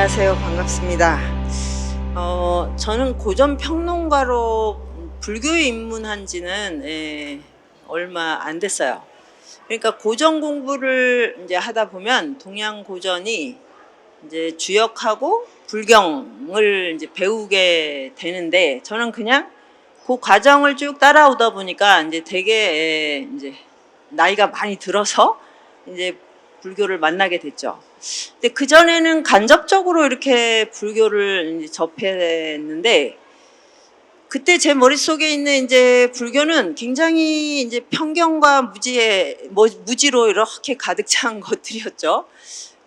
안녕하세요. 반갑습니다. 저는 고전 평론가로 불교에 입문한 지는 얼마 안 됐어요. 그러니까 고전 공부를 이제 하다 보면 동양 고전이 이제 주역하고 불경을 이제 배우게 되는데, 저는 그냥 그 과정을 쭉 따라오다 보니까 이제 되게 이제 나이가 많이 들어서 이제 불교를 만나게 됐죠. 근데 그전에는 간접적으로 이렇게 불교를 이제 접했는데, 그때 제 머릿속에 있는 이제 불교는 굉장히 이제 편견과 무지로 이렇게 가득 찬 것들이었죠.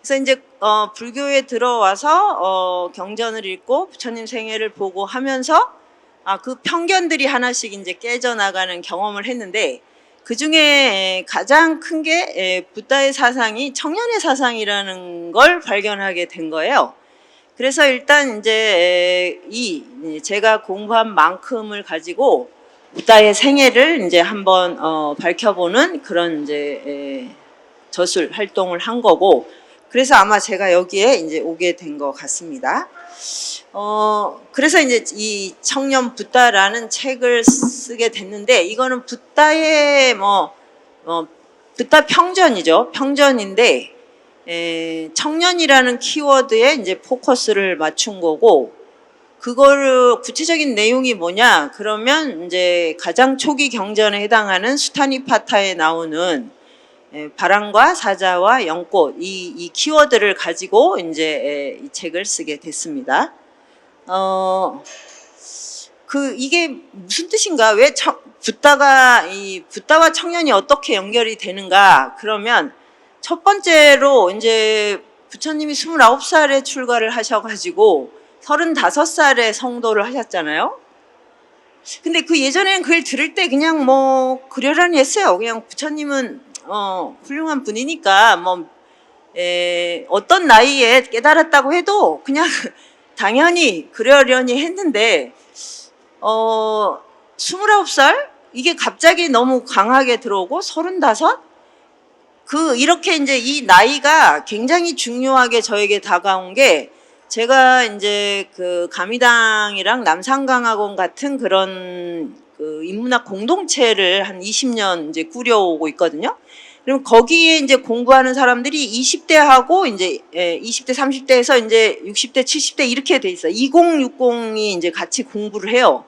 그래서 이제 불교에 들어와서 경전을 읽고 부처님 생애를 보고 하면서 그 편견들이 하나씩 이제 깨져 나가는 경험을 했는데, 그 중에 가장 큰 게 붓다의 사상이 청년의 사상이라는 걸 발견하게 된 거예요. 그래서 일단 이제 제가 공부한 만큼을 가지고 붓다의 생애를 이제 한번 밝혀보는 그런 이제 저술 활동을 한 거고, 그래서 아마 제가 여기에 이제 오게 된 것 같습니다. 그래서 이제 이 청년 붓다라는 책을 쓰게 됐는데, 이거는 붓다의 붓다 평전이죠. 평전인데, 청년이라는 키워드에 이제 포커스를 맞춘 거고, 그거를 구체적인 내용이 뭐냐 그러면 이제 가장 초기 경전에 해당하는 수타니파타에 나오는 바람과 사자와 연꽃, 이 키워드를 가지고 이제 이 책을 쓰게 됐습니다. 이게 무슨 뜻인가? 왜 붓다와 청년이 어떻게 연결이 되는가? 그러면 첫 번째로 이제 부처님이 29살에 출가를 하셔가지고 35살에 성도를 하셨잖아요. 근데 그 예전에는 그걸 들을 때 그냥 뭐 그러려니 했어요. 그냥 부처님은 훌륭한 분이니까 어떤 나이에 깨달았다고 해도 그냥 당연히 그러려니 했는데, 29살? 이게 갑자기 너무 강하게 들어오고 35? 이렇게 이제 이 나이가 굉장히 중요하게 저에게 다가온 게, 제가 이제 그 가미당이랑 남산강학원 같은 그런 그 인문학 공동체를 한 20년 이제 꾸려오고 있거든요. 그럼 거기에 이제 공부하는 사람들이 20대하고 이제 20대, 30대에서 이제 60대, 70대 이렇게 돼 있어요. 2060이 이제 같이 공부를 해요.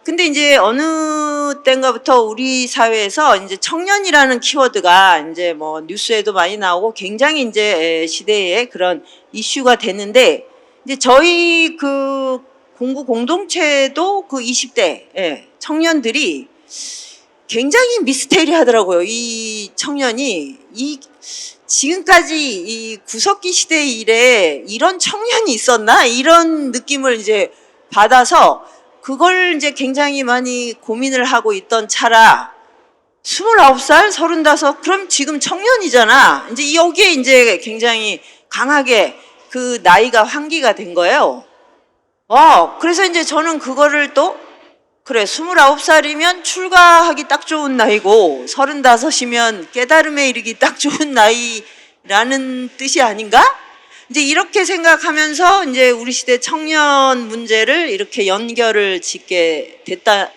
근데 이제 어느 때인가부터 우리 사회에서 이제 청년이라는 키워드가 이제 뭐 뉴스에도 많이 나오고 굉장히 이제 시대의 그런 이슈가 됐는데, 이제 저희 그 공부 공동체도 그 20대 청년들이 굉장히 미스테리하더라고요. 이 청년이 지금까지 이 구석기 시대 이래 이런 청년이 있었나? 이런 느낌을 이제 받아서 그걸 이제 굉장히 많이 고민을 하고 있던 차라, 29살, 35, 그럼 지금 청년이잖아. 이제 여기에 이제 굉장히 강하게 그 나이가 환기가 된 거예요. 그래서 이제 저는 그거를 또, 그래, 29살이면 출가하기 딱 좋은 나이고 35이면 깨달음에 이르기 딱 좋은 나이라는 뜻이 아닌가? 이제 이렇게 생각하면서 이제 우리 시대 청년 문제를 이렇게 연결을 짓게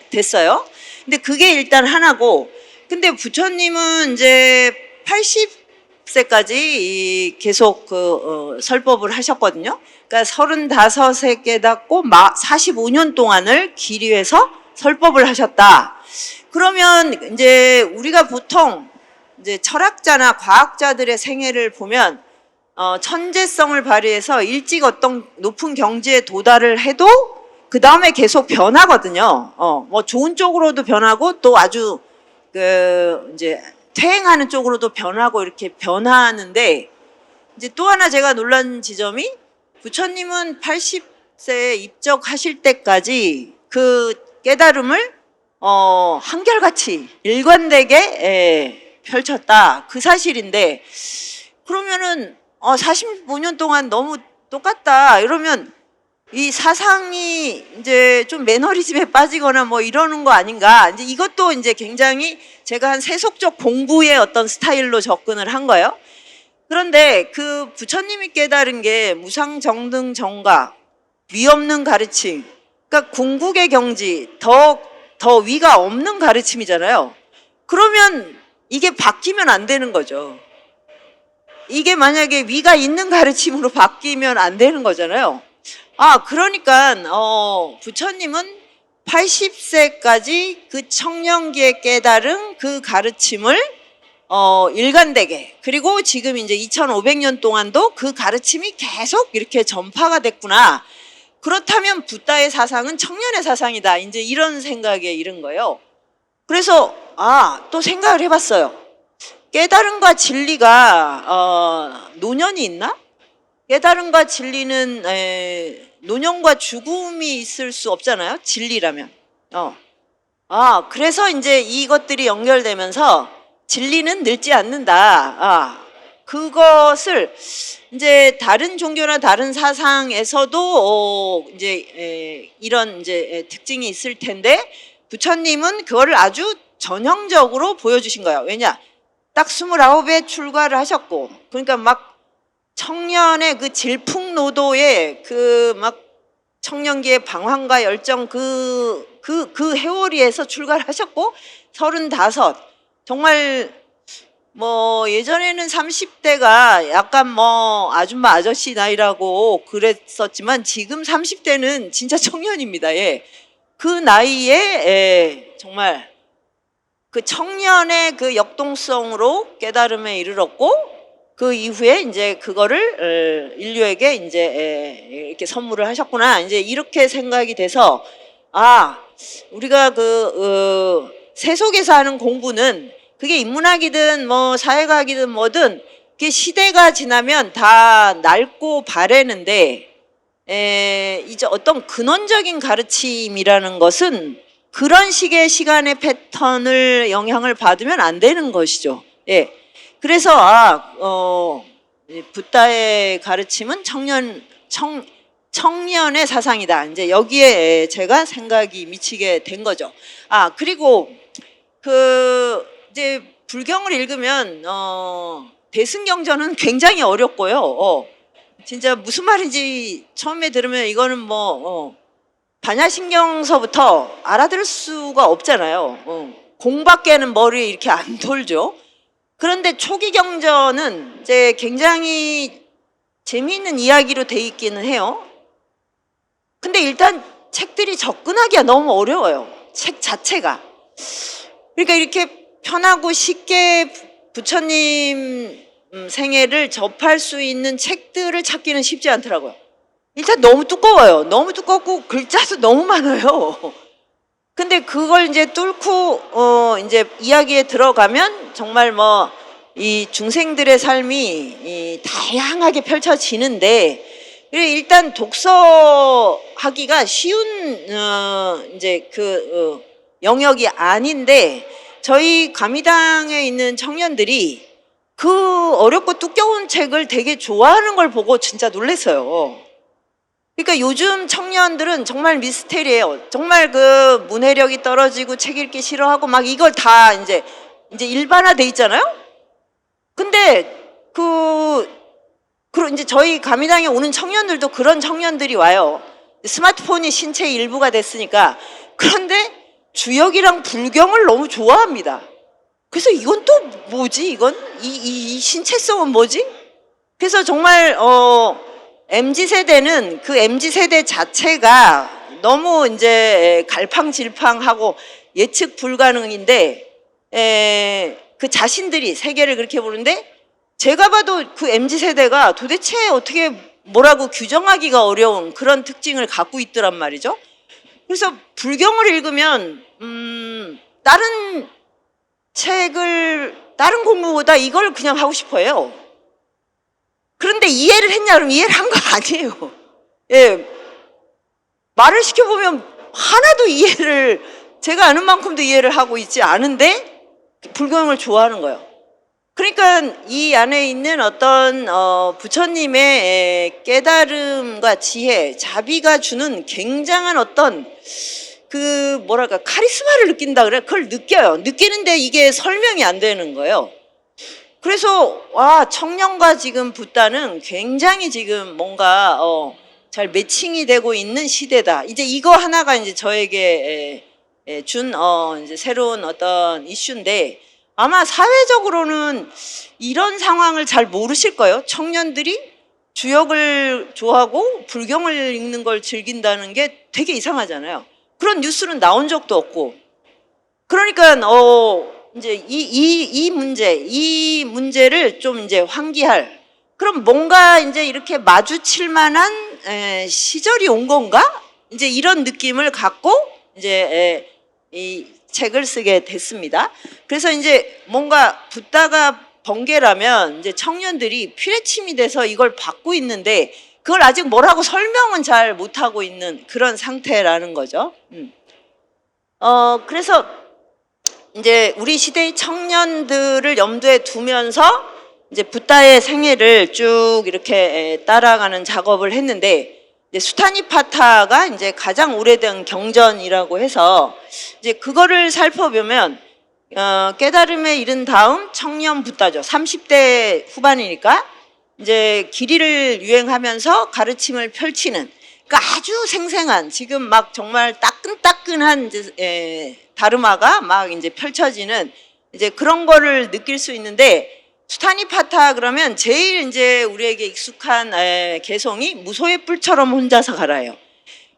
됐어요. 근데 그게 일단 하나고, 근데 부처님은 이제 80세까지 계속 설법을 하셨거든요. 그러니까 35세 깨닫고 45년 동안을 기리해서 설법을 하셨다. 그러면 이제 우리가 보통 이제 철학자나 과학자들의 생애를 보면 천재성을 발휘해서 일찍 어떤 높은 경지에 도달을 해도 그 다음에 계속 변하거든요. 뭐 좋은 쪽으로도 변하고 또 아주 이제 퇴행하는 쪽으로도 변하고 이렇게 변하는데, 이제 또 하나 제가 놀란 지점이, 부처님은 80세에 입적하실 때까지 그 깨달음을 한결같이 일관되게 펼쳤다. 그 사실인데, 그러면은 45년 동안 너무 똑같다. 이러면 이 사상이 이제 좀 매너리즘에 빠지거나 뭐 이러는 거 아닌가. 이제 이것도 이제 굉장히 제가 한 세속적 공부의 어떤 스타일로 접근을 한 거예요. 그런데 그 부처님이 깨달은 게 무상정등 정가, 위 없는 가르침, 그러니까 궁극의 경지, 더 위가 없는 가르침이잖아요. 그러면 이게 바뀌면 안 되는 거죠. 이게 만약에 위가 있는 가르침으로 바뀌면 안 되는 거잖아요. 그러니까 부처님은 80세까지 그 청년기에 깨달은 그 가르침을 일관되게, 그리고 지금 이제 2500년 동안도 그 가르침이 계속 이렇게 전파가 됐구나. 그렇다면 붓다의 사상은 청년의 사상이다. 이제 이런 생각에 이른 거예요. 그래서 또 생각을 해봤어요. 깨달음과 진리가 노년이 있나? 깨달음과 진리는 노년과 죽음이 있을 수 없잖아요. 진리라면. 그래서 이제 이것들이 연결되면서 진리는 늙지 않는다. 그것을 이제 다른 종교나 다른 사상에서도 이제 이런 이제 특징이 있을 텐데 부처님은 그거를 아주 전형적으로 보여주신 거예요. 왜냐? 딱 29에 출가를 하셨고, 그러니까 막 청년의 그 질풍노도의 그 막 청년기의 방황과 열정 그 해오리에서 출가를 하셨고, 35 정말 뭐 예전에는 30대가 약간 뭐 아줌마 아저씨 나이라고 그랬었지만 지금 30대는 진짜 청년입니다. 예. 그 나이에 정말 그 청년의 그 역동성으로 깨달음에 이르렀고, 그 이후에 이제 그거를 인류에게 이제 이렇게 선물을 하셨구나. 이제 이렇게 생각이 돼서 우리가 그 세속에서 하는 공부는 그게 인문학이든 뭐 사회과학이든 뭐든 그게 시대가 지나면 다 낡고 바래는데 이제 어떤 근원적인 가르침이라는 것은 그런 식의 시간의 패턴을 영향을 받으면 안 되는 것이죠. 예. 그래서 붓다의 가르침은 청년의 사상이다. 이제 여기에 제가 생각이 미치게 된 거죠. 그리고 이제 불경을 읽으면 대승경전은 굉장히 어렵고요. 진짜 무슨 말인지 처음에 들으면 이거는 뭐 반야신경서부터 알아들을 수가 없잖아요. 공밖에는 머리에 이렇게 안 돌죠. 그런데 초기 경전은 이제 굉장히 재미있는 이야기로 돼 있기는 해요. 근데 일단 책들이 접근하기가 너무 어려워요. 책 자체가. 그러니까 이렇게 편하고 쉽게 부처님 생애를 접할 수 있는 책들을 찾기는 쉽지 않더라고요. 일단 너무 두꺼워요. 너무 두껍고 글자도 너무 많아요. 근데 그걸 이제 뚫고 이제 이야기에 들어가면 정말 뭐 이 중생들의 삶이 다양하게 펼쳐지는데, 일단 독서하기가 쉬운 이제 영역이 아닌데, 저희 가미당에 있는 청년들이 그 어렵고 두꺼운 책을 되게 좋아하는 걸 보고 진짜 놀랐어요. 그러니까 요즘 청년들은 정말 미스테리예요. 정말 그 문해력이 떨어지고 책 읽기 싫어하고 막 이걸 다 이제 일반화돼 있잖아요. 근데 이제 저희 가미당에 오는 청년들도 그런 청년들이 와요. 스마트폰이 신체의 일부가 됐으니까. 그런데 주역이랑 불경을 너무 좋아합니다. 그래서 이건 또 뭐지? 이건 이 신체성은 뭐지? 그래서 정말 MZ세대는 그 MZ세대 자체가 너무 이제 갈팡질팡하고 예측 불가능인데 그 자신들이 세계를 그렇게 보는데, 제가 봐도 그 MZ세대가 도대체 어떻게 뭐라고 규정하기가 어려운 그런 특징을 갖고 있더란 말이죠. 그래서 불경을 읽으면 다른 공부보다 이걸 그냥 하고 싶어 해요. 그런데 이해를 했냐 그러면 이해를 한 거 아니에요. 예. 말을 시켜보면 하나도 이해를, 제가 아는 만큼도 이해를 하고 있지 않은데 불경을 좋아하는 거예요. 그러니까 이 안에 있는 어떤 부처님의 깨달음과 지혜, 자비가 주는 굉장한 어떤 그 뭐랄까 카리스마를 느낀다 그래. 그걸 느껴요. 느끼는데 이게 설명이 안 되는 거예요. 그래서 와, 청년과 지금 붓다는 굉장히 지금 뭔가 잘 매칭이 되고 있는 시대다. 이제 이거 하나가 이제 저에게 준 이제 새로운 어떤 이슈인데, 아마 사회적으로는 이런 상황을 잘 모르실 거예요. 청년들이 주역을 좋아하고 불경을 읽는 걸 즐긴다는 게 되게 이상하잖아요. 그런 뉴스는 나온 적도 없고. 그러니까 이제 이 문제를 좀 이제 환기할, 그럼 뭔가 이제 이렇게 마주칠 만한 시절이 온 건가? 이제 이런 느낌을 갖고 이제 이 책을 쓰게 됐습니다. 그래서 이제 뭔가 붓다가 번개라면 이제 청년들이 피뢰침이 돼서 이걸 받고 있는데, 그걸 아직 뭐라고 설명은 잘 못하고 있는 그런 상태라는 거죠. 그래서 이제 우리 시대의 청년들을 염두에 두면서 이제 붓다의 생애를 쭉 이렇게 따라가는 작업을 했는데, 이제 수타니파타가 이제 가장 오래된 경전이라고 해서 이제 그거를 살펴보면 깨달음에 이른 다음 청년 붓다죠. 30대 후반이니까 이제 길이를 유행하면서 가르침을 펼치는, 그러니까 아주 생생한, 지금 막 정말 따끈따끈한 이제 다르마가 막 이제 펼쳐지는 이제 그런 거를 느낄 수 있는데, 수타니파타 그러면 제일 이제 우리에게 익숙한 개성이 무소의 뿔처럼 혼자서 가라요.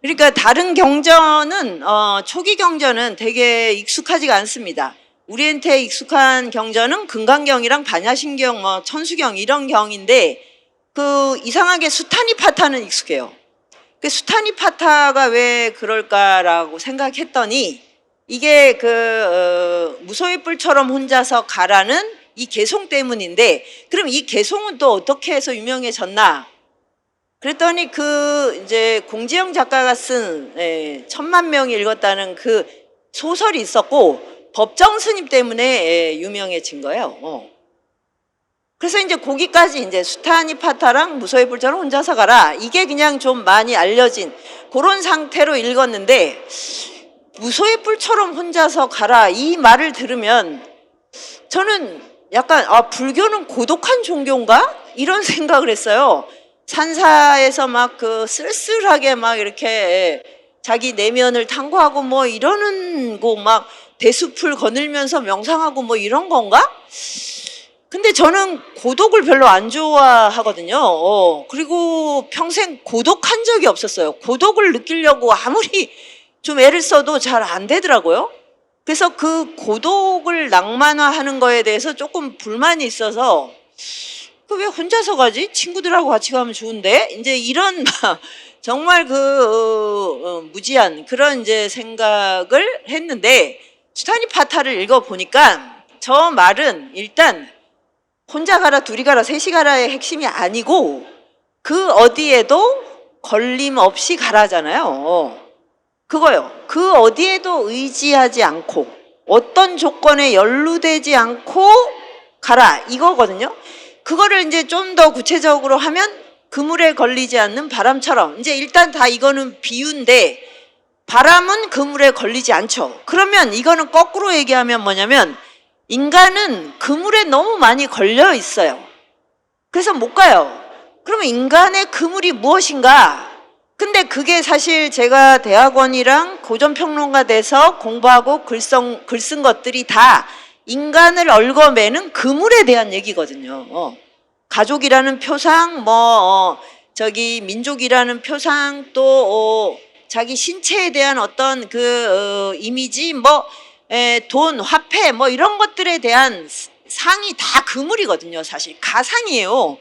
그러니까 다른 경전은 초기 경전은 되게 익숙하지가 않습니다. 우리한테 익숙한 경전은 금강경이랑 반야심경, 뭐 천수경 이런 경인데, 그 이상하게 수타니파타는 익숙해요. 그 수타니파타가 왜 그럴까라고 생각했더니, 이게 무소의 뿔처럼 혼자서 가라는 이 개송 때문인데, 그럼 이 개송은 또 어떻게 해서 유명해졌나? 그랬더니 이제 공지영 작가가 쓴 1000만 명이 읽었다는 그 소설이 있었고, 법정 스님 때문에 유명해진 거예요. 그래서 이제 거기까지 이제 수타니파타랑 무소의 뿔처럼 혼자서 가라, 이게 그냥 좀 많이 알려진 그런 상태로 읽었는데, 무소의 뿔처럼 혼자서 가라 이 말을 들으면 저는 약간 불교는 고독한 종교인가? 이런 생각을 했어요. 산사에서 막 쓸쓸하게 막 이렇게 자기 내면을 탐구하고 뭐 이러는 거, 막 대숲을 거닐면서 명상하고 뭐 이런 건가? 근데 저는 고독을 별로 안 좋아하거든요. 그리고 평생 고독한 적이 없었어요. 고독을 느끼려고 아무리 좀 애를 써도 잘 안 되더라고요. 그래서 그 고독을 낭만화하는 거에 대해서 조금 불만이 있어서, 왜 혼자서 가지? 친구들하고 같이 가면 좋은데? 이제 이런 정말 무지한 그런 이제 생각을 했는데, 수타니파타를 읽어보니까 저 말은 일단 혼자 가라, 둘이 가라, 셋이 가라의 핵심이 아니고, 그 어디에도 걸림 없이 가라잖아요. 그거요. 그 어디에도 의지하지 않고 어떤 조건에 연루되지 않고 가라, 이거거든요. 그거를 이제 좀 더 구체적으로 하면 그물에 걸리지 않는 바람처럼, 이제 일단 다 이거는 비유인데, 바람은 그물에 걸리지 않죠. 그러면 이거는 거꾸로 얘기하면 뭐냐면, 인간은 그물에 너무 많이 걸려 있어요. 그래서 못 가요. 그러면 인간의 그물이 무엇인가? 근데 그게 사실 제가 대학원이랑 고전평론가 돼서 공부하고 글 쓴 것들이 다 인간을 얽어매는 그물에 대한 얘기거든요. 가족이라는 표상, 민족이라는 표상, 또 자기 신체에 대한 어떤 이미지, 돈, 화폐, 이런 것들에 대한 상이 다 그물이거든요. 사실 가상이에요.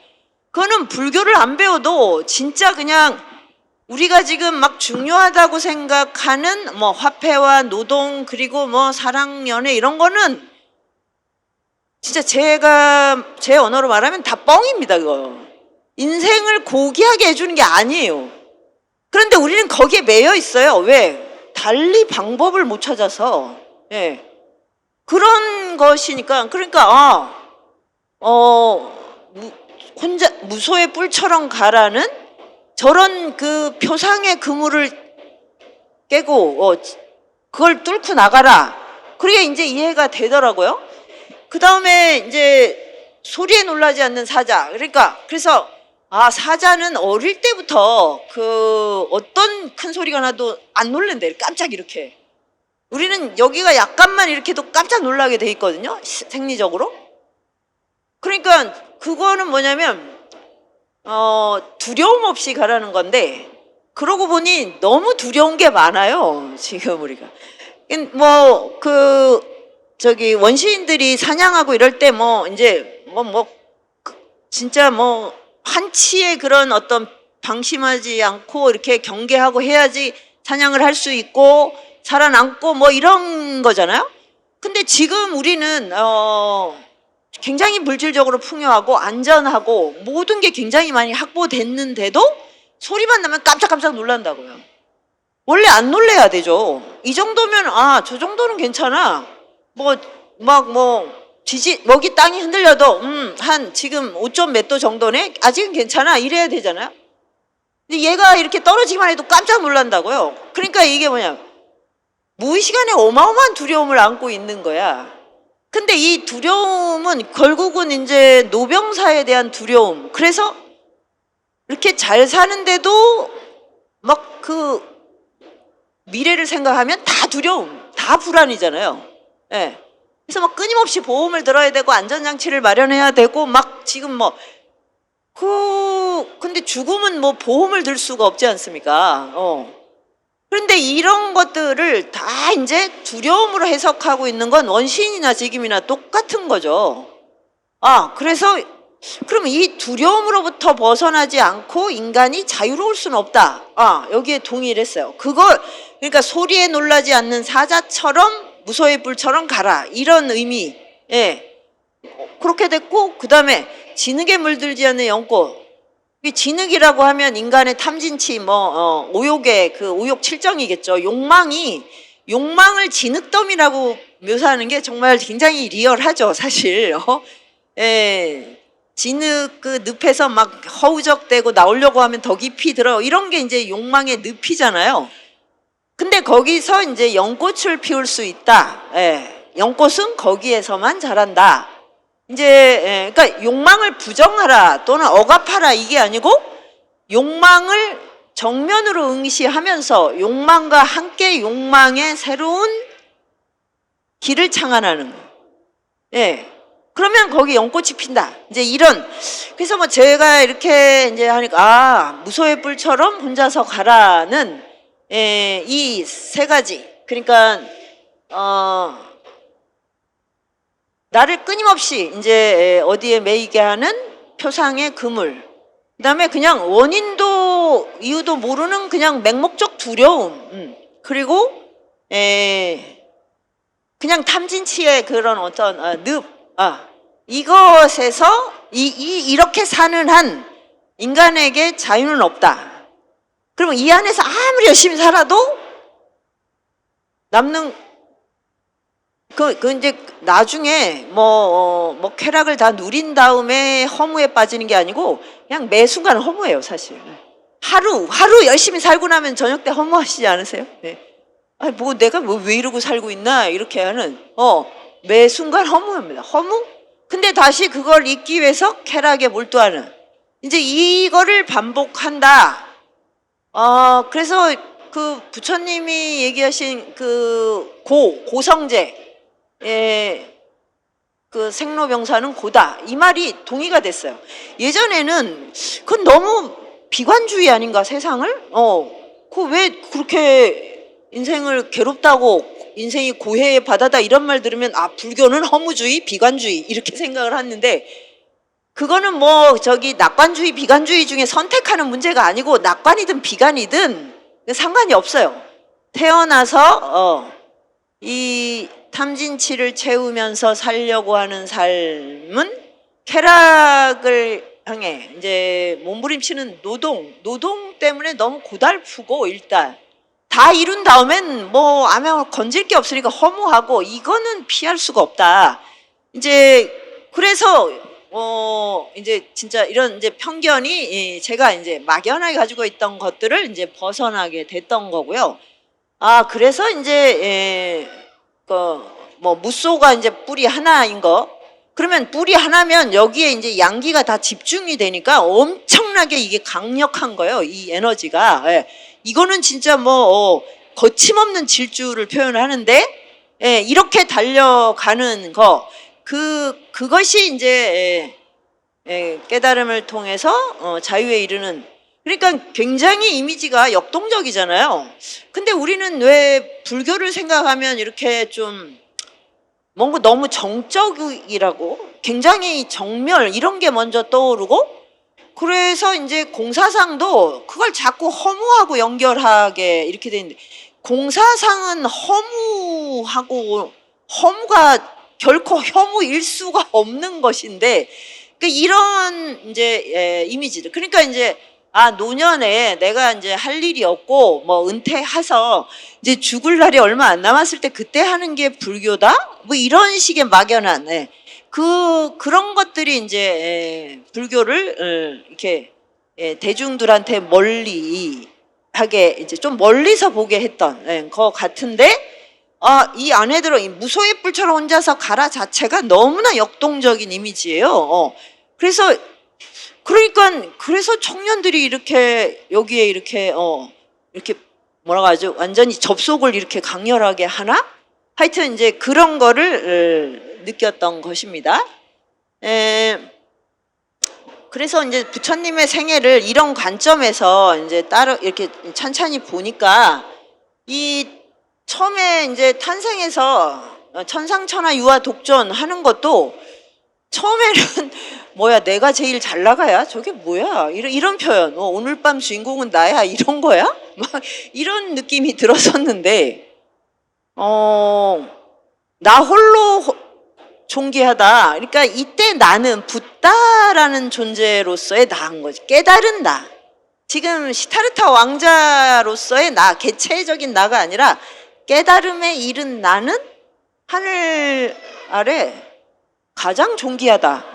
그거는 불교를 안 배워도 진짜 그냥 우리가 지금 막 중요하다고 생각하는 화폐와 노동, 그리고 사랑, 연애 이런 거는 진짜 제 언어로 말하면 다 뻥입니다. 그거 인생을 고귀하게 해주는 게 아니에요. 그런데 우리는 거기에 매여 있어요. 왜? 달리 방법을 못 찾아서. 그런 것이니까. 그러니까 혼자 무소의 뿔처럼 가라는 저런 표상의 그물을 깨고 그걸 뚫고 나가라. 그게 이제 이해가 되더라고요. 그 다음에 이제 소리에 놀라지 않는 사자. 그러니까 그래서 아, 사자는 어릴 때부터 그 어떤 큰 소리가 나도 안 놀란대. 깜짝 이렇게. 우리는 여기가 약간만 이렇게도 깜짝 놀라게 돼 있거든요. 생리적으로. 그러니까 그거는 뭐냐면 두려움 없이 가라는 건데, 그러고 보니 너무 두려운 게 많아요. 지금 우리가 뭐 저기 원시인들이 사냥하고 이럴 때 뭐 이제 진짜 뭐 한치의 그런 어떤 방심하지 않고 이렇게 경계하고 해야지 사냥을 할 수 있고 살아남고 뭐 이런 거잖아요. 근데 지금 우리는 굉장히 물질적으로 풍요하고 안전하고 모든 게 굉장히 많이 확보됐는데도 소리만 나면 깜짝깜짝 놀란다고요. 원래 안 놀래야 되죠. 이 정도면 아, 저 정도는 괜찮아. 여기 땅이 흔들려도 한 지금 5점 몇 도 정도네? 아직은 괜찮아. 이래야 되잖아요. 근데 얘가 이렇게 떨어지기만 해도 깜짝 놀란다고요. 그러니까 이게 뭐냐, 무의식간에 어마어마한 두려움을 안고 있는 거야. 근데 이 두려움은 결국은 이제 노병사에 대한 두려움. 그래서 이렇게 잘 사는데도 막 그 미래를 생각하면 다 두려움, 다 불안이잖아요. 예. 그래서 막 끊임없이 보험을 들어야 되고 안전장치를 마련해야 되고 막 지금 근데 죽음은 뭐 보험을 들 수가 없지 않습니까? 그런데 이런 것들을 다 이제 두려움으로 해석하고 있는 건 원시인이나 지금이나 똑같은 거죠. 아, 그래서 그럼 이 두려움으로부터 벗어나지 않고 인간이 자유로울 수는 없다. 아, 여기에 동의를 했어요. 그러니까 소리에 놀라지 않는 사자처럼 무소의 뿔처럼 가라. 이런 의미. 예. 그렇게 됐고, 그 다음에 진흙에 물들지 않는 영꽃. 이 진흙이라고 하면 인간의 탐진치, 오욕의 오욕 칠정이겠죠. 욕망을 진흙더미라고 묘사하는 게 정말 굉장히 리얼하죠, 사실. 예. 진흙 늪에서 막 허우적대고 나오려고 하면 더 깊이 들어. 이런 게 이제 욕망의 늪이잖아요. 근데 거기서 이제 연꽃을 피울 수 있다. 예. 연꽃은 거기에서만 자란다. 이제 그러니까 욕망을 부정하라 또는 억압하라 이게 아니고 욕망을 정면으로 응시하면서 욕망과 함께 욕망의 새로운 길을 창안하는 거예요. 예. 그러면 거기 연꽃이 핀다. 이제 그래서 뭐 제가 이렇게 이제 하니까 무소의 뿔처럼 혼자서 가라는 이 세 가지. 그러니까 나를 끊임없이 이제 어디에 매이게 하는 표상의 그물. 그다음에 그냥 원인도 이유도 모르는 그냥 맹목적 두려움. 그리고 그냥 탐진치의 그런 어떤 늪. 이것에서 이렇게 사는 한 인간에게 자유는 없다. 그러면 이 안에서 아무리 열심히 살아도 남는 이제 나중에 쾌락을 다 누린 다음에 허무에 빠지는 게 아니고 그냥 매 순간 허무해요, 사실. 하루 열심히 살고 나면 저녁 때 허무하시지 않으세요? 네. 아니 내가 왜 이러고 살고 있나 이렇게 하는 매 순간 허무합니다. 허무? 근데 다시 그걸 잊기 위해서 쾌락에 몰두하는, 이제 이거를 반복한다. 그래서 그 부처님이 얘기하신 고성제, 그 생로병사는 고다. 이 말이 동의가 됐어요. 예전에는 그건 너무 비관주의 아닌가, 세상을? 왜 그렇게 인생을 괴롭다고, 인생이 고해의 바다다 이런 말 들으면 불교는 허무주의, 비관주의 이렇게 생각을 하는데, 그거는 낙관주의, 비관주의 중에 선택하는 문제가 아니고 낙관이든 비관이든 상관이 없어요. 태어나서 이 탐진치를 채우면서 살려고 하는 삶은 쾌락을 향해 이제 몸부림치는 노동 때문에 너무 고달프고, 일단 다 이룬 다음엔 아마 건질 게 없으니까 허무하고, 이거는 피할 수가 없다. 이제 그래서 이제 진짜 이런 이제 편견이 제가 이제 막연하게 가지고 있던 것들을 이제 벗어나게 됐던 거고요. 그래서 이제 무소가 이제 뿌리 하나인 거. 그러면 뿔이 하나면 여기에 이제 양기가 다 집중이 되니까 엄청나게 이게 강력한 거예요. 이 에너지가. 예. 이거는 진짜 뭐 거침없는 질주를 표현하는데 예, 이렇게 달려가는 거 그것이 이제 깨달음을 통해서 자유에 이르는 그러니까 굉장히 이미지가 역동적이잖아요. 근데 우리는 왜 불교를 생각하면 이렇게 좀 뭔가 너무 정적이라고 굉장히 정멸 이런 게 먼저 떠오르고 그래서 이제 공사상도 그걸 자꾸 허무하고 연결하게 이렇게 돼 있는데 공사상은 허무가 결코 혐오일 수가 없는 것인데 이런 이제 이미지들 그러니까 이제 노년에 내가 이제 할 일이 없고 뭐 은퇴해서 이제 죽을 날이 얼마 안 남았을 때 그때 하는 게 불교다? 뭐 이런 식의 막연한 그런 것들이 이제 불교를 이렇게 대중들한테 멀리 하게 이제 좀 멀리서 보게 했던 거 같은데 이 안에 들어 이 무소의 뿔처럼 혼자서 가라 자체가 너무나 역동적인 이미지예요. 그래서 청년들이 이렇게 여기에 이렇게 뭐라고 하죠? 완전히 접속을 이렇게 강렬하게 하나? 하여튼 이제 그런 거를 느꼈던 것입니다. 그래서 이제 부처님의 생애를 이런 관점에서 이제 따로 이렇게 찬찬히 보니까 이 처음에 이제 탄생해서 천상천하 유아 독존 하는 것도 처음에는 뭐야 내가 제일 잘 나가야 저게 뭐야 이런 표현 오늘 밤 주인공은 나야 이런 거야 막 이런 느낌이 들었었는데 나 홀로 존귀하다. 그러니까 이때 나는 붓다라는 존재로서의 나인 거지. 깨달은 나. 지금 시타르타 왕자로서의 나, 개체적인 나가 아니라 깨달음에 이른 나는 하늘 아래 가장 존귀하다.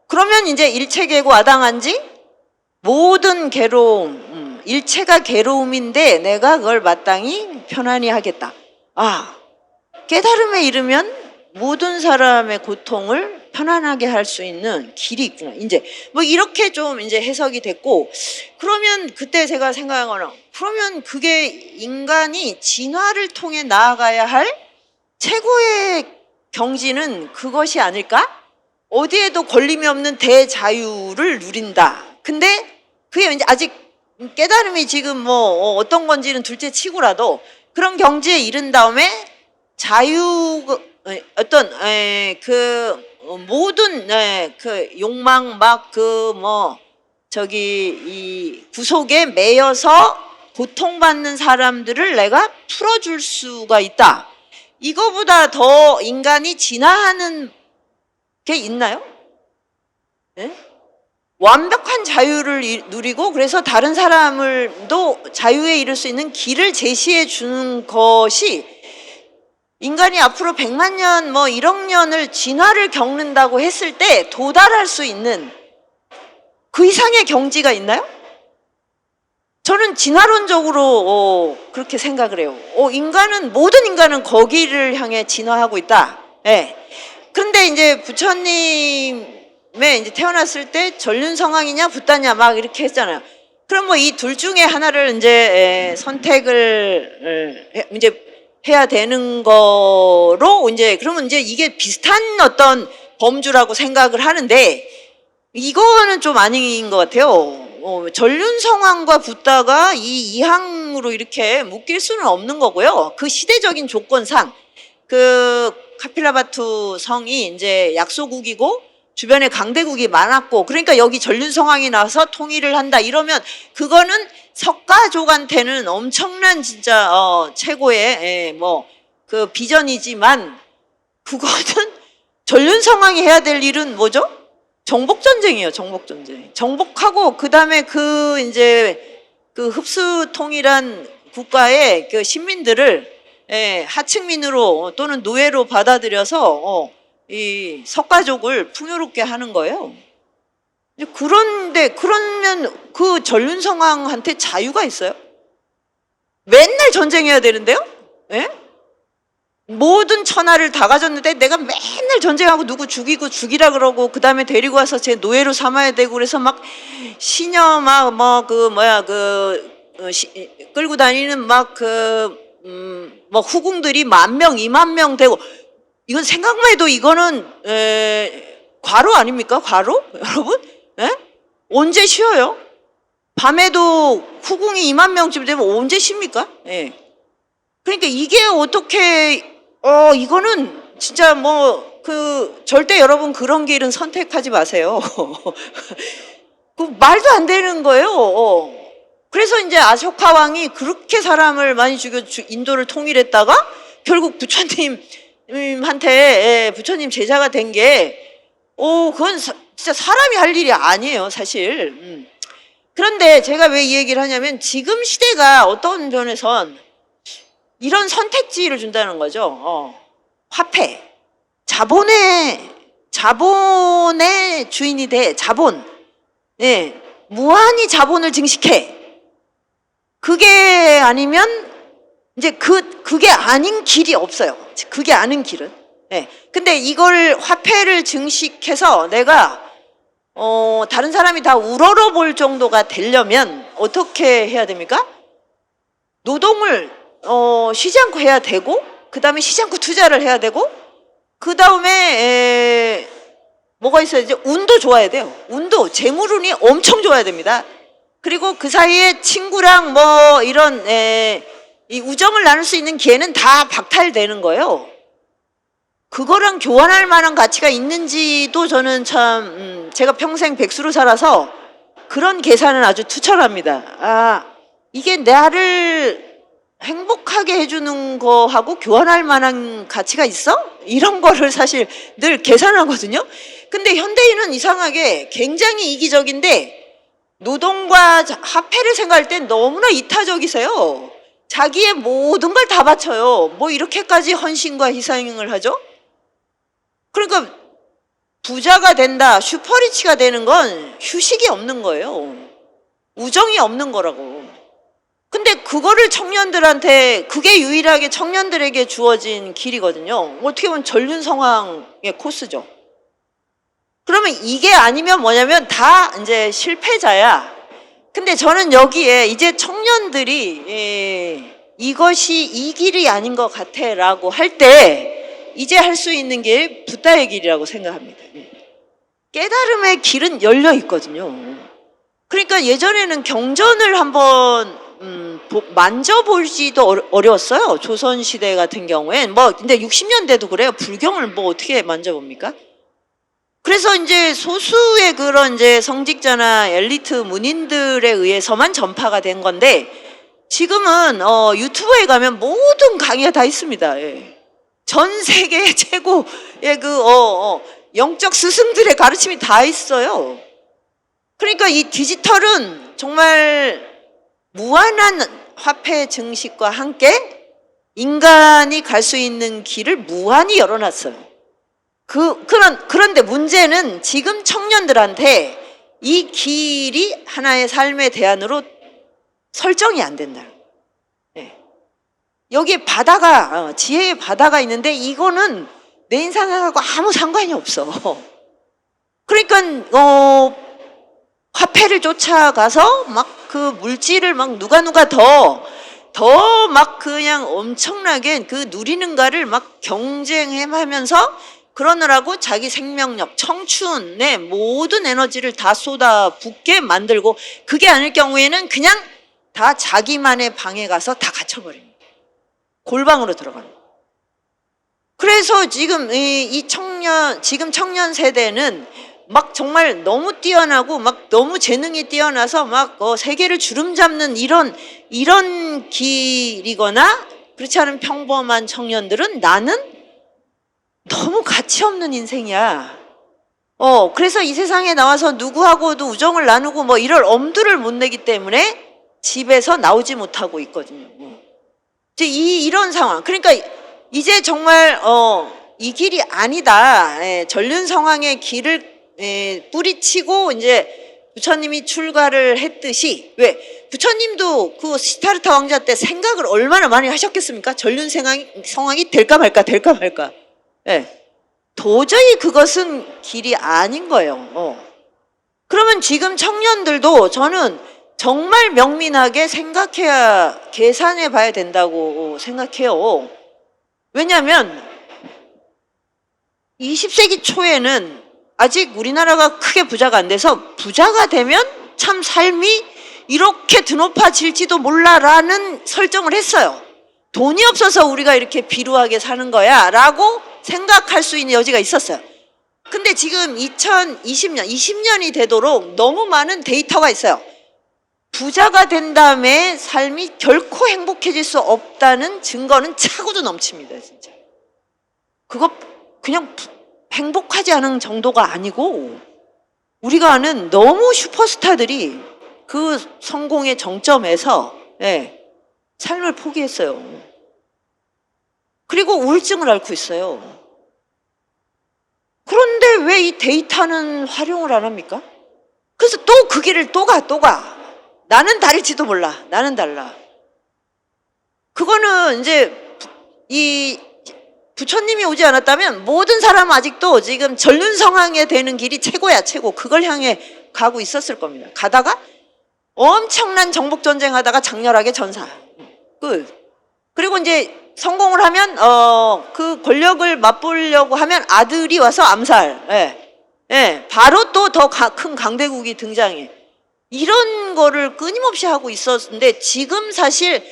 그러면 이제 일체계고 아당한지 모든 괴로움, 일체가 괴로움인데 내가 그걸 마땅히 편안히 하겠다. 깨달음에 이르면 모든 사람의 고통을 편안하게 할 수 있는 길이 있구나. 이제 뭐 이렇게 좀 이제 해석이 됐고, 그러면 그때 제가 생각한 거는 그러면 그게 인간이 진화를 통해 나아가야 할 최고의 경지는 그것이 아닐까? 어디에도 걸림이 없는 대자유를 누린다. 근데 그게 이제 아직 깨달음이 지금 뭐 어떤 건지는 둘째 치고라도 그런 경지에 이른 다음에 자유 어떤 모든 그 욕망 막 이 구속에 매여서 고통받는 사람들을 내가 풀어줄 수가 있다. 이거보다 더 인간이 진화하는 게 있나요? 네? 완벽한 자유를 누리고 그래서 다른 사람을도 자유에 이를 수 있는 길을 제시해 주는 것이 인간이 앞으로 100만 년, 1억 년을 진화를 겪는다고 했을 때 도달할 수 있는 그 이상의 경지가 있나요? 저는 진화론적으로 그렇게 생각을 해요. 모든 인간은 거기를 향해 진화하고 있다. 네. 그런데 이제 부처님의 이제 태어났을 때 전륜성왕이냐 붓다냐 막 이렇게 했잖아요. 그럼 이 둘 중에 하나를 이제 선택을 이제 해야 되는 거로 그러면 이제 이게 비슷한 어떤 범주라고 생각을 하는데 이거는 좀 아닌 것 같아요. 전륜성왕과 붓다가 이 이항으로 이렇게 묶일 수는 없는 거고요. 그 시대적인 조건상 그 카필라바투 성이 이제 약소국이고 주변에 강대국이 많았고 그러니까 여기 전륜성왕이 나와서 통일을 한다 이러면 그거는 석가족한테는 엄청난 진짜 최고의 그 비전이지만 그거는 전륜성왕이 해야 될 일은 뭐죠? 정복전쟁이에요. 정복전쟁. 정복하고 그다음에 그 흡수 통일한 국가의 그 신민들을 하층민으로 또는 노예로 받아들여서 이 석가족을 풍요롭게 하는 거예요. 그러면 그 전륜성왕한테 자유가 있어요? 맨날 전쟁해야 되는데요? 예? 모든 천하를 다 가졌는데 내가 맨날 전쟁하고 누구 죽이고 죽이라 그러고 그 다음에 데리고 와서 제 노예로 삼아야 되고 그래서 막 시녀 막 뭐 그 뭐야 끌고 다니는 막 뭐 후궁들이 10,000명 20,000명 되고 이건 생각만 해도 이거는 과로 아닙니까? 과로? 여러분? 에? 언제 쉬어요? 밤에도 후궁이 20,000명쯤 되면 언제 쉽니까? 예. 그러니까 이게 어떻게 이거는 진짜 뭐 절대 여러분 그런 길은 선택하지 마세요. 그 말도 안 되는 거예요. 그래서 이제 아쇼카 왕이 그렇게 사람을 많이 죽여 인도를 통일했다가 결국 부처님한테 부처님 제자가 된 게 그건 진짜 사람이 할 일이 아니에요, 사실. 그런데 제가 왜 이 얘기를 하냐면 지금 시대가 어떤 면에선 이런 선택지를 준다는 거죠. 화폐, 자본의 주인이 돼. 자본, 예, 무한히 자본을 증식해. 그게 아니면 이제 그게 아닌 길이 없어요. 그게 아닌 길은. 예. 근데 이걸 화폐를 증식해서 내가 다른 사람이 다 우러러 볼 정도가 되려면 어떻게 해야 됩니까? 노동을 쉬지 않고 해야 되고, 그 다음에 쉬지 않고 투자를 해야 되고, 그 다음에 뭐가 있어야지? 운도 좋아야 돼요. 운도, 재물운이 엄청 좋아야 됩니다. 그리고 그 사이에 친구랑 뭐 이런 이 우정을 나눌 수 있는 기회는 다 박탈되는 거예요. 그거랑 교환할 만한 가치가 있는지도 저는 참 제가 평생 백수로 살아서 그런 계산은 아주 투철합니다. 이게 나를 행복하게 해주는 거하고 교환할 만한 가치가 있어? 이런 거를 사실 늘 계산하거든요. 근데 현대인은 이상하게 굉장히 이기적인데 노동과 화폐를 생각할 땐 너무나 이타적이세요. 자기의 모든 걸 다 바쳐요. 뭐 이렇게까지 헌신과 희생을 하죠? 그러니까 부자가 된다, 슈퍼리치가 되는 건 휴식이 없는 거예요. 우정이 없는 거라고. 근데 그거를 청년들한테, 그게 유일하게 청년들에게 주어진 길이거든요. 어떻게 보면 전륜성황의 코스죠. 그러면 이게 아니면 뭐냐면 다 이제 실패자야. 근데 저는 여기에 이제 청년들이 이것이 이 길이 아닌 것 같아 라고 할 때 이제 할 수 있는 게 붓다의 길이라고 생각합니다. 깨달음의 길은 열려 있거든요. 그러니까 예전에는 경전을 한번 만져볼지도 어려웠어요. 조선시대 같은 경우엔. 근데 60년대도 그래요. 불경을 뭐 어떻게 만져봅니까? 그래서 이제 소수의 그런 이제 성직자나 엘리트 문인들에 의해서만 전파가 된 건데 지금은 유튜브에 가면 모든 강의가 다 있습니다. 예. 전 세계 최고의 영적 스승들의 가르침이 다 있어요. 그러니까 이 디지털은 정말 무한한 화폐 증식과 함께 인간이 갈 수 있는 길을 무한히 열어놨어요. 그런데 문제는 지금 청년들한테 이 길이 하나의 삶의 대안으로 설정이 안 된다. 네. 여기에 지혜의 바다가 있는데 이거는 내 인생하고 아무 상관이 없어. 그러니까 화폐를 쫓아가서 막 그 물질을 막 누가 더 막 그냥 엄청나게 그 누리는가를 막 경쟁하면서 그러느라고 자기 생명력, 청춘의 모든 에너지를 다 쏟아붓게 만들고 그게 아닐 경우에는 그냥 다 자기만의 방에 가서 다 갇혀버립니다. 골방으로 들어가는 거예요. 그래서 지금 지금 청년 세대는 막 정말 너무 뛰어나고 막 너무 재능이 뛰어나서 막 세계를 주름잡는 이런 길이거나 그렇지 않은 평범한 청년들은 나는 너무 가치 없는 인생이야. 그래서 이 세상에 나와서 누구하고도 우정을 나누고 뭐 이럴 엄두를 못 내기 때문에 집에서 나오지 못하고 있거든요. 이제 이런 상황. 그러니까 이제 정말 이 길이 아니다. 전륜성황의 길을 뿌리치고 이제 부처님이 출가를 했듯이 왜 부처님도 그 시타르타 왕자 때 생각을 얼마나 많이 하셨겠습니까? 전륜 성왕이 될까 말까, 될까 말까. 예. 도저히 그것은 길이 아닌 거예요. 그러면 지금 청년들도 저는 정말 명민하게 생각해야, 계산해 봐야 된다고 생각해요. 왜냐하면 20세기 초에는 아직 우리나라가 크게 부자가 안 돼서 부자가 되면 참 삶이 이렇게 드높아질지도 몰라라는 설정을 했어요. 돈이 없어서 우리가 이렇게 비루하게 사는 거야 라고 생각할 수 있는 여지가 있었어요. 근데 지금 2020년이 되도록 너무 많은 데이터가 있어요. 부자가 된 다음에 삶이 결코 행복해질 수 없다는 증거는 차고도 넘칩니다, 진짜. 그거 그냥 행복하지 않은 정도가 아니고, 우리가 아는 너무 슈퍼스타들이 그 성공의 정점에서 삶을 포기했어요. 그리고 우울증을 앓고 있어요. 그런데 왜 이 데이터는 활용을 안 합니까? 그래서 또 그 길을 또 가. 나는 다를지도 몰라. 나는 달라. 그거는 이제 이 부처님이 오지 않았다면 모든 사람은 아직도 지금 전륜성왕에 되는 길이 최고야, 최고. 그걸 향해 가고 있었을 겁니다. 가다가 엄청난 정복전쟁 하다가 장렬하게 전사. 끝. 그리고 이제 성공을 하면 그 권력을 맛보려고 하면 아들이 와서 암살. 바로 또 더 큰 강대국이 등장해. 이런 거를 끊임없이 하고 있었는데 지금 사실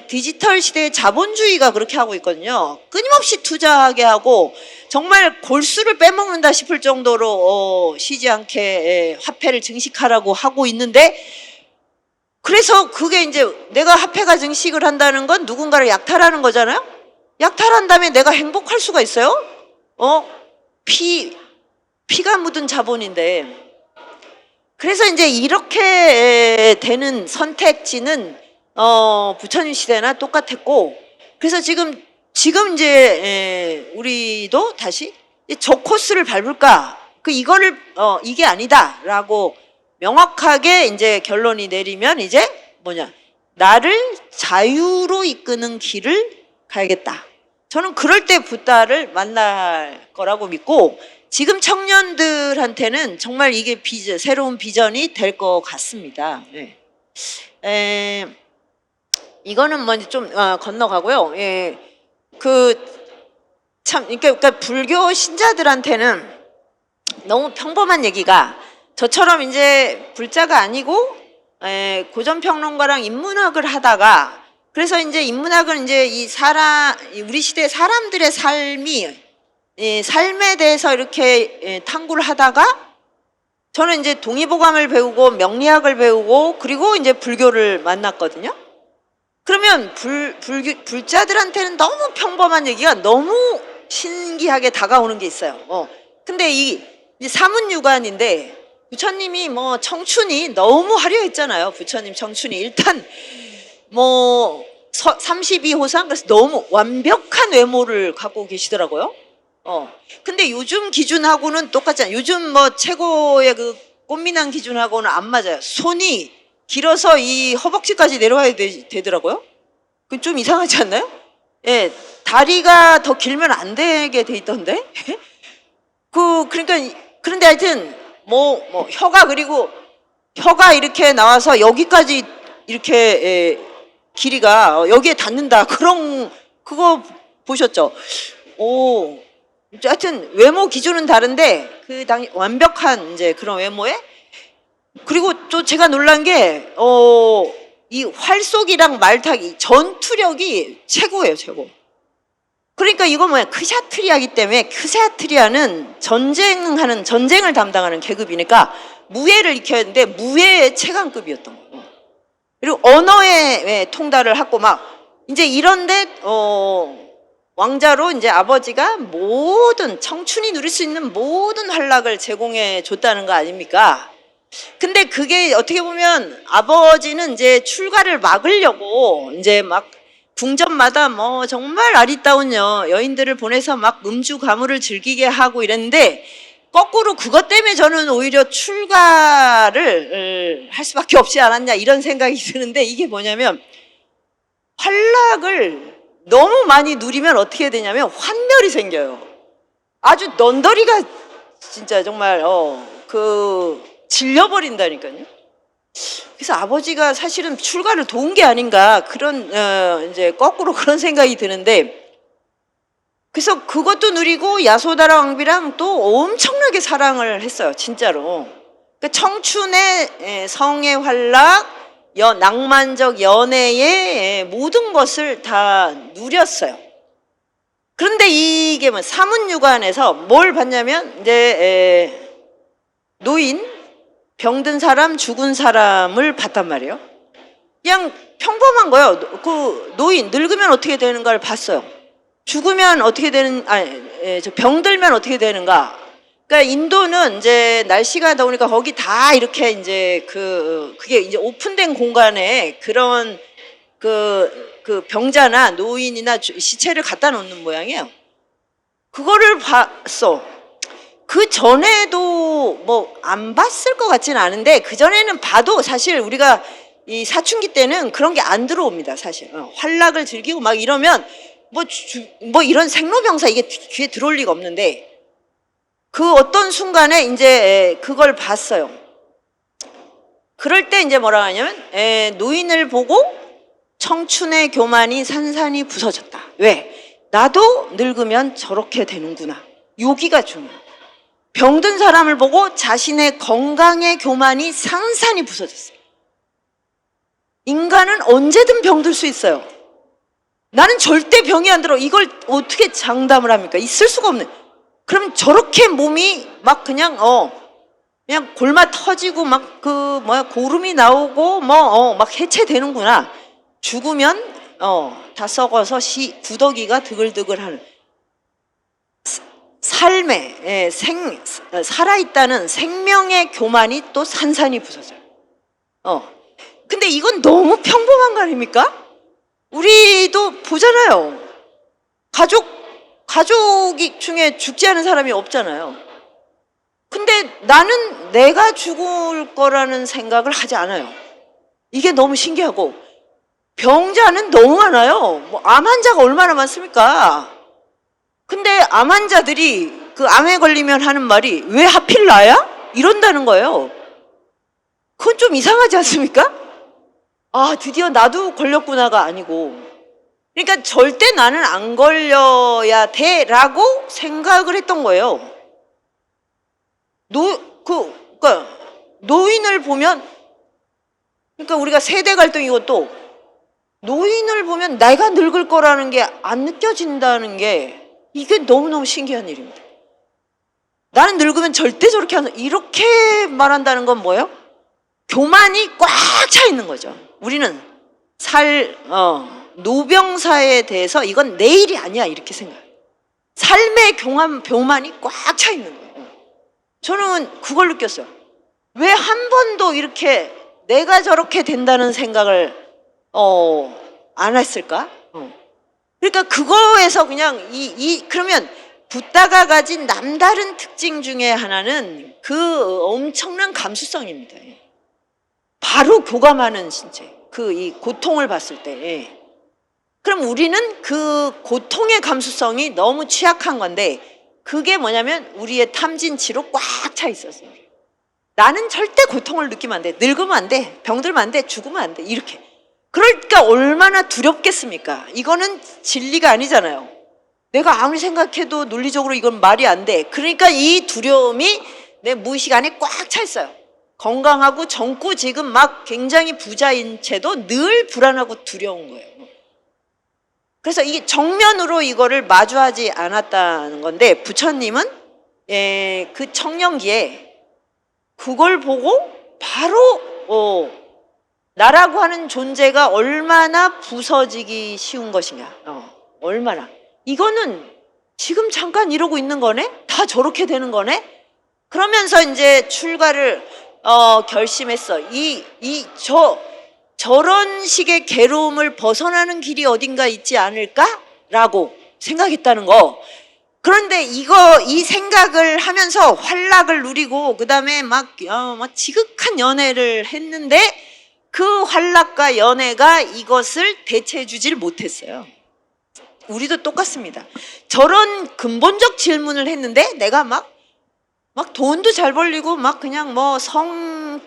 디지털 시대의 자본주의가 그렇게 하고 있거든요. 끊임없이 투자하게 하고 정말 골수를 빼먹는다 싶을 정도로 쉬지 않게 화폐를 증식하라고 하고 있는데, 그래서 그게 이제 내가 화폐가 증식을 한다는 건 누군가를 약탈하는 거잖아요. 약탈한 다음에 내가 행복할 수가 있어요? 피가 묻은 자본인데. 그래서 이제 이렇게 되는 선택지는 부처님 시대나 똑같았고, 그래서 지금 이제 우리도 다시 저 코스를 밟을까? 이거를 이게 아니다라고 명확하게 이제 결론이 내리면 이제 나를 자유로 이끄는 길을 가야겠다. 저는 그럴 때 붓다를 만날 거라고 믿고, 지금 청년들한테는 정말 이게 새로운 비전이 될 것 같습니다. 이거는 먼저 좀 건너가고요. 그러니까 불교 신자들한테는 너무 평범한 얘기가, 저처럼 이제 불자가 아니고 고전평론가랑 인문학을 하다가, 그래서 이제 인문학은 이제 우리 시대 사람들의 삶에 대해서 이렇게 탐구를 하다가, 저는 이제 동의보감을 배우고 명리학을 배우고 그리고 이제 불교를 만났거든요. 그러면 불자들한테는 너무 평범한 얘기가 너무 신기하게 다가오는 게 있어요. 근데 이 사문유관인데, 부처님이 청춘이 너무 화려했잖아요. 부처님 청춘이 일단 32호상, 그래서 너무 완벽한 외모를 갖고 계시더라고요. 근데 요즘 기준하고는 똑같잖아요. 요즘 최고의 그 꽃미남 기준하고는 안 맞아요. 손이 길어서 이 허벅지까지 내려와야 되더라고요. 그 좀 이상하지 않나요? 다리가 더 길면 안 되게 돼 있던데. 그런데 하여튼 혀가 이렇게 나와서 여기까지 이렇게 길이가 여기에 닿는다. 그거 보셨죠? 하여튼 외모 기준은 다른데 그 당시 완벽한 이제 그런 외모에, 그리고 또 제가 놀란 게 이 활쏘기랑 말타기 전투력이 최고예요, 최고. 그러니까 이거 크샤트리아이기 때문에, 크샤트리아는 전쟁을 담당하는 계급이니까 무예를 익혔는데 무예의 최강급이었던 거예요. 그리고 언어의 통달을 하고 이제 이런데 왕자로 이제 아버지가 모든 청춘이 누릴 수 있는 모든 환락을 제공해 줬다는 거 아닙니까? 근데 그게 어떻게 보면 아버지는 이제 출가를 막으려고 이제 궁전마다 정말 아리따운 여인들을 보내서 음주 가무를 즐기게 하고 이랬는데, 거꾸로 그것 때문에 저는 오히려 출가를 할 수밖에 없지 않았냐 이런 생각이 드는데, 이게 뭐냐면 환락을 너무 많이 누리면 어떻게 되냐면 환멸이 생겨요. 아주 넌더리가 진짜 정말 질려버린다니까요. 그래서 아버지가 사실은 출가를 도운 게 아닌가, 그런 이제 거꾸로 그런 생각이 드는데, 그래서 그것도 누리고 야소다랑 왕비랑 또 엄청나게 사랑을 했어요, 진짜로. 그러니까 청춘의 성의 활락, 낭만적 연애의 모든 것을 다 누렸어요. 그런데 이게 뭐 사문유관에서 뭘 봤냐면, 이제 노인, 병든 사람, 죽은 사람을 봤단 말이에요. 그냥 평범한 거예요. 그 노인 늙으면 어떻게 되는가를 봤어요. 죽으면 어떻게 되는, 병들면 어떻게 되는가. 그러니까 인도는 이제 날씨가 더우니까 거기 다 이렇게 이제 그게 이제 오픈된 공간에 그런 그 병자나 노인이나 시체를 갖다 놓는 모양이에요. 그거를 봤어. 그 전에도 뭐 안 봤을 것 같지는 않은데, 그 전에는 봐도 사실 우리가 이 사춘기 때는 그런 게 안 들어옵니다, 사실. 환락을 즐기고 막 이러면 뭐 이런 생로병사 이게 귀에 들어올 리가 없는데, 그 어떤 순간에 이제 그걸 봤어요. 그럴 때 이제 뭐라 하냐면, 노인을 보고 청춘의 교만이 산산이 부서졌다. 왜? 나도 늙으면 저렇게 되는구나. 여기가 중요해요. 병든 사람을 보고 자신의 건강의 교만이 산산이 부서졌어요. 인간은 언제든 병들 수 있어요. 나는 절대 병이 안 들어. 이걸 어떻게 장담을 합니까? 있을 수가 없네. 그럼 저렇게 몸이 막 그냥 골마 터지고 막 고름이 나오고 막 해체되는구나. 죽으면 다 썩어서 구더기가 드글드글하는 삶의 살아있다는 생명의 교만이 또 산산이 부서져요. 근데 이건 너무 평범한 거 아닙니까? 우리도 보잖아요. 가족이 중에 죽지 않은 사람이 없잖아요. 근데 나는 내가 죽을 거라는 생각을 하지 않아요. 이게 너무 신기하고, 병자는 너무 많아요. 뭐 암 환자가 얼마나 많습니까? 근데 암 환자들이 그 암에 걸리면 하는 말이 왜 하필 나야? 이런다는 거예요. 그건 좀 이상하지 않습니까? 아, 드디어 나도 걸렸구나가 아니고, 그러니까 절대 나는 안 걸려야 돼라고 생각을 했던 거예요. 그러니까 노인을 보면, 그러니까 우리가 세대 갈등이고, 또 노인을 보면 내가 늙을 거라는 게 안 느껴진다는 게, 이게 너무너무 신기한 일입니다. 나는 늙으면 절대 저렇게 이렇게 말한다는 건 뭐예요? 교만이 꽉 차 있는 거죠. 우리는 노병사에 대해서 이건 내 일이 아니야 이렇게 생각해요. 삶의 교만이 꽉 차 있는 거예요. 저는 그걸 느꼈어요. 왜 한 번도 이렇게 내가 저렇게 된다는 생각을 안 했을까? 그러니까 그거에서 그냥 그러면 붓다가 가진 남다른 특징 중에 하나는 그 엄청난 감수성입니다. 바로 교감하는 신체. 이 고통을 봤을 때. 그럼 우리는 그 고통의 감수성이 너무 취약한 건데, 그게 뭐냐면 우리의 탐진치로 꽉 차 있었어요. 나는 절대 고통을 느끼면 안 돼. 늙으면 안 돼. 병들면 안 돼. 죽으면 안 돼. 이렇게. 그러니까 얼마나 두렵겠습니까? 이거는 진리가 아니잖아요. 내가 아무리 생각해도 논리적으로 이건 말이 안 돼. 그러니까 이 두려움이 내 무의식 안에 꽉 차 있어요. 건강하고 젊고 지금 막 굉장히 부자인 채도 늘 불안하고 두려운 거예요. 그래서 이게 정면으로 이거를 마주하지 않았다는 건데, 부처님은 그 청년기에 그걸 보고 바로 나라고 하는 존재가 얼마나 부서지기 쉬운 것인가. 얼마나. 이거는 지금 잠깐 이러고 있는 거네? 다 저렇게 되는 거네? 그러면서 이제 출가를 결심했어. 저런 식의 괴로움을 벗어나는 길이 어딘가 있지 않을까라고 생각했다는 거. 그런데 이 생각을 하면서 환락을 누리고, 그 다음에 막 지극한 연애를 했는데, 그 환락과 연애가 이것을 대체해 주질 못했어요. 우리도 똑같습니다. 저런 근본적 질문을 했는데, 내가 막 돈도 잘 벌리고, 막 그냥 뭐 성의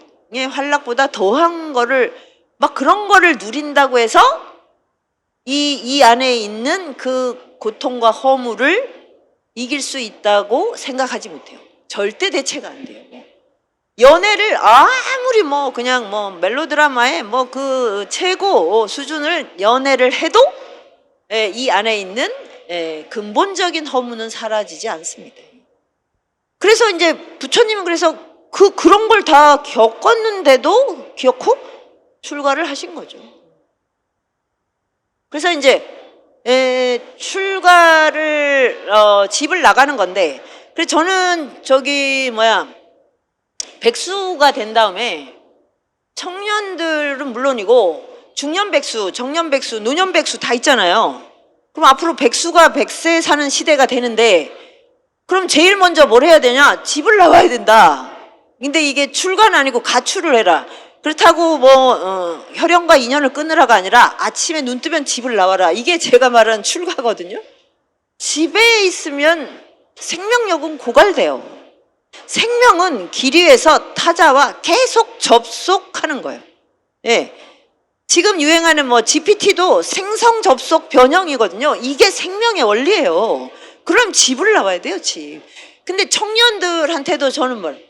환락보다 더한 거를, 막 그런 거를 누린다고 해서, 이 안에 있는 그 고통과 허물을 이길 수 있다고 생각하지 못해요. 절대 대체가 안 돼요. 연애를 아무리 그냥 멜로드라마의 그 최고 수준을 연애를 해도 이 안에 있는 근본적인 허물은 사라지지 않습니다. 그래서 이제 부처님은 그래서 그런 걸 다 겪었는데도 기어코 출가를 하신 거죠. 그래서 이제 출가를 집을 나가는 건데, 그래서 저는 백수가 된 다음에 청년들은 물론이고 중년 백수, 정년 백수, 노년 백수 다 있잖아요. 그럼 앞으로 백수가 100세 사는 시대가 되는데, 그럼 제일 먼저 뭘 해야 되냐? 집을 나와야 된다. 근데 이게 출가는 아니고 가출을 해라. 그렇다고 혈연과 인연을 끊으라가 아니라 아침에 눈 뜨면 집을 나와라. 이게 제가 말하는 출가거든요. 집에 있으면 생명력은 고갈돼요. 생명은 길 위에서 타자와 계속 접속하는 거예요. 예. 지금 유행하는 GPT도 생성 접속 변형이거든요. 이게 생명의 원리예요. 그럼 집을 나와야 돼요, 집. 근데 청년들한테도 저는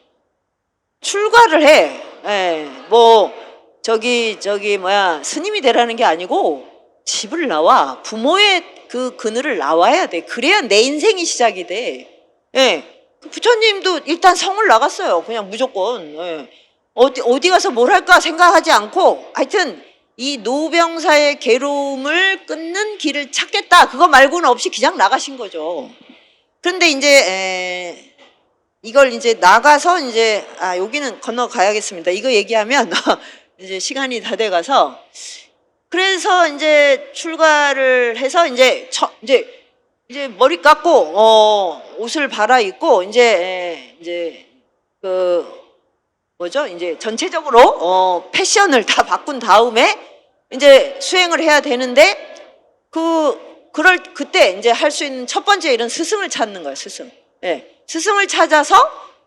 출가를 해. 예, 스님이 되라는 게 아니고 집을 나와. 부모의 그 그늘을 나와야 돼. 그래야 내 인생이 시작이 돼. 예. 부처님도 일단 성을 나갔어요. 그냥 무조건. 예. 어디 가서 뭘 할까 생각하지 않고, 하여튼 이 노병사의 괴로움을 끊는 길을 찾겠다. 그거 말고는 없이 그냥 나가신 거죠. 그런데 이제 이걸 이제 나가서 이제 여기는 건너가야겠습니다. 이거 얘기하면 이제 시간이 다 돼가서, 그래서 이제 출가를 해서 이제 머리 깎고 옷을 갈아입고 이제 이제 전체적으로 패션을 다 바꾼 다음에 이제 수행을 해야 되는데, 그때 이제 할 수 있는 첫 번째 일은 스승을 찾는 거예요. 스승. 예. 스승을 찾아서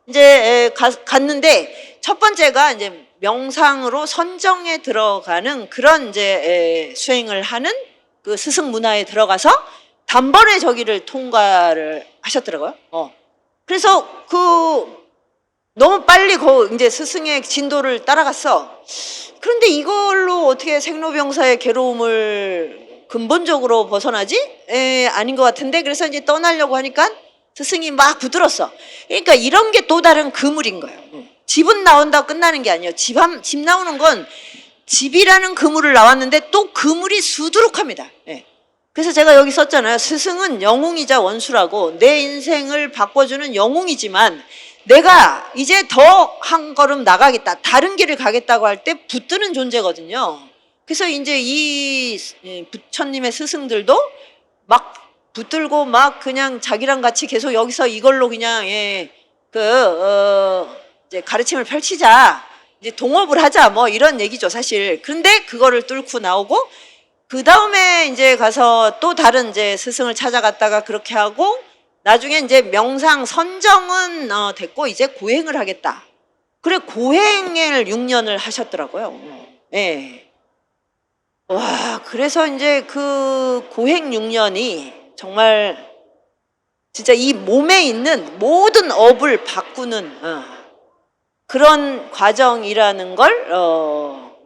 이제 갔는데, 첫 번째가 이제 명상으로 선정에 들어가는 그런 이제 수행을 하는 그 스승 문화에 들어가서 단번에 저기를 통과를 하셨더라고요. 그래서 너무 빨리 이제 스승의 진도를 따라갔어. 그런데 이걸로 어떻게 생로병사의 괴로움을 근본적으로 벗어나지? 아닌 것 같은데, 그래서 이제 떠나려고 하니까 스승이 막 붙들었어. 그러니까 이런 게 또 다른 그물인 거예요. 집은 나온다고 끝나는 게 아니에요. 집 나오는 건 집이라는 그물을 나왔는데 또 그물이 수두룩합니다. 그래서 제가 여기 썼잖아요. 스승은 영웅이자 원수라고. 내 인생을 바꿔주는 영웅이지만 내가 이제 더 한 걸음 나가겠다, 다른 길을 가겠다고 할 때 붙드는 존재거든요. 그래서 이제 이 부처님의 스승들도 막 붙들고 막 그냥 자기랑 같이 계속 여기서 이걸로 그냥 이제 가르침을 펼치자, 이제 동업을 하자, 이런 얘기죠, 사실. 근데 그거를 뚫고 나오고, 그 다음에 이제 가서 또 다른 이제 스승을 찾아갔다가 그렇게 하고, 나중에 이제 명상 선정은 됐고 이제 고행을 하겠다. 그래, 고행을 6년을 하셨더라고요. 예. 와, 그래서 이제 그 고행 6년이 정말 진짜 이 몸에 있는 모든 업을 바꾸는 그런 과정이라는 걸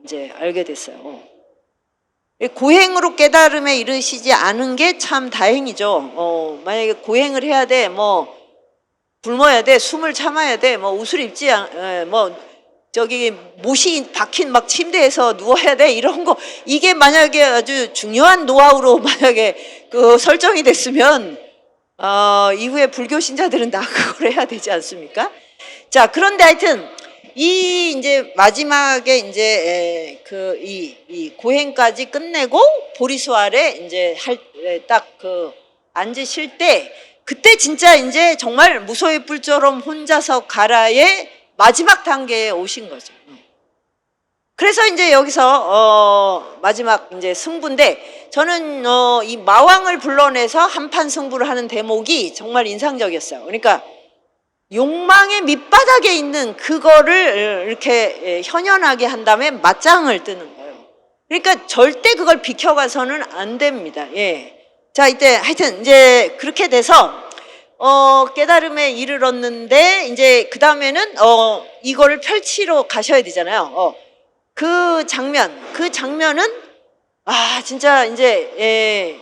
이제 알게 됐어요. 고행으로 깨달음에 이르시지 않은 게 참 다행이죠. 만약에 고행을 해야 돼, 굶어야 돼, 숨을 참아야 돼, 옷을 입지 못이 박힌 침대에서 누워야 돼, 이런 거, 이게 만약에 아주 중요한 노하우로 만약에 설정이 됐으면 이후에 불교 신자들은 다 그걸 해야 되지 않습니까? 자, 그런데 하여튼 이제 마지막에 이제 이 고행까지 끝내고 보리수 아래 이제 딱 앉으실 때, 그때 진짜 이제 정말 무소의 뿔처럼 혼자서 가라의 마지막 단계에 오신 거죠. 그래서 이제 여기서 마지막 이제 승부인데, 저는 이 마왕을 불러내서 한판 승부를 하는 대목이 정말 인상적이었어요. 그러니까 욕망의 밑바닥에 있는 그거를 이렇게 현연하게 한 다음에 맞짱을 뜨는 거예요. 그러니까 절대 그걸 비켜가서는 안 됩니다. 예. 자, 이때 하여튼 이제 그렇게 돼서 깨달음에 이르렀는데, 이제 그 다음에는 이거를 펼치러 가셔야 되잖아요. 그 장면은 진짜 이제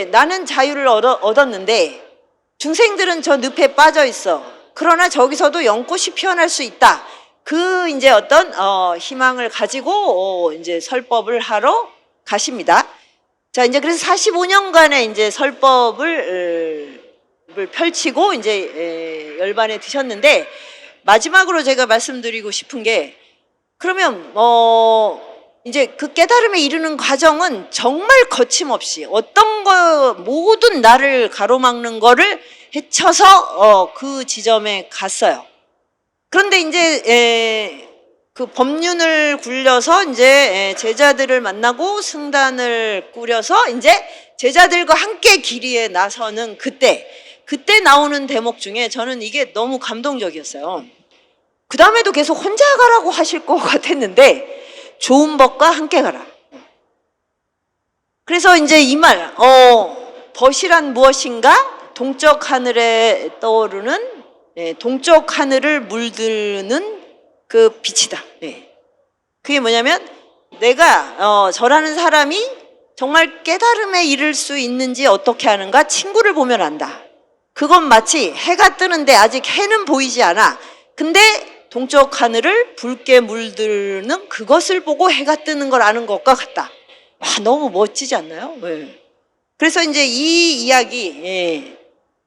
나는 자유를 얻었는데 중생들은 저 늪에 빠져 있어. 그러나 저기서도 연꽃이 피어날 수 있다. 그 이제 어떤 희망을 가지고 이제 설법을 하러 가십니다. 자, 이제 그래서 45년간의 이제 설법을 펼치고 이제 열반에 드셨는데, 마지막으로 제가 말씀드리고 싶은 게, 그러면 이제 그 깨달음에 이르는 과정은 정말 거침없이 어떤 거 모든 나를 가로막는 거를 헤쳐서 그 지점에 갔어요. 그런데 이제 그 법륜을 굴려서 이제 제자들을 만나고 승단을 꾸려서 이제 제자들과 함께 길이에 나서는 그때 나오는 대목 중에 저는 이게 너무 감동적이었어요. 그 다음에도 계속 혼자 가라고 하실 것 같았는데, 좋은 법과 함께 가라. 그래서 이제 이 말, 벗이란 무엇인가? 동쪽 하늘에 떠오르는, 동쪽 하늘을 물드는 그 빛이다. 그게 뭐냐면, 내가 저라는 사람이 정말 깨달음에 이를 수 있는지 어떻게 하는가? 친구를 보면 안다. 그건 마치 해가 뜨는데 아직 해는 보이지 않아. 근데 동쪽 하늘을 붉게 물드는 그것을 보고 해가 뜨는 걸 아는 것과 같다. 너무 멋지지 않나요? 그래서 이제 이 이야기,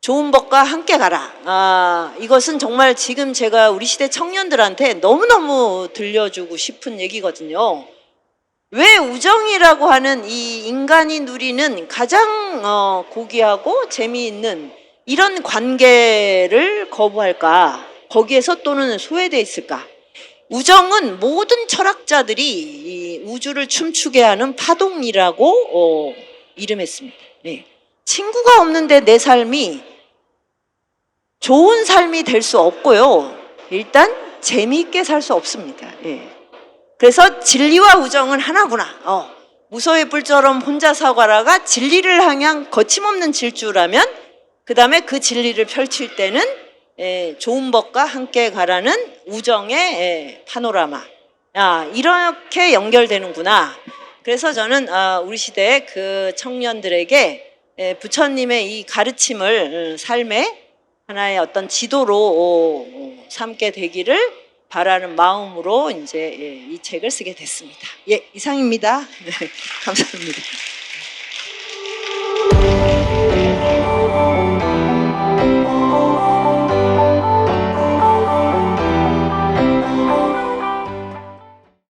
좋은 법과 함께 가라. 이것은 정말 지금 제가 우리 시대 청년들한테 너무너무 들려주고 싶은 얘기거든요. 왜 우정이라고 하는 이 인간이 누리는 가장 고귀하고 재미있는 이런 관계를 거부할까? 거기에서 또는 소외되어 있을까? 우정은 모든 철학자들이 이 우주를 춤추게 하는 파동이라고 이름했습니다. 친구가 없는데 내 삶이 좋은 삶이 될 수 없고요. 일단 재미있게 살 수 없습니다. 그래서 진리와 우정은 하나구나. 무소의 뿔처럼 혼자서 가라가 진리를 향한 거침없는 질주라면, 그 다음에 그 진리를 펼칠 때는 좋은 법과 함께 가라는 우정의 파노라마. 이렇게 연결되는구나. 그래서 저는 우리 시대의 그 청년들에게 부처님의 이 가르침을 삶의 하나의 어떤 지도로 삼게 되기를 바라는 마음으로 이제 이 책을 쓰게 됐습니다. 이상입니다. 감사합니다.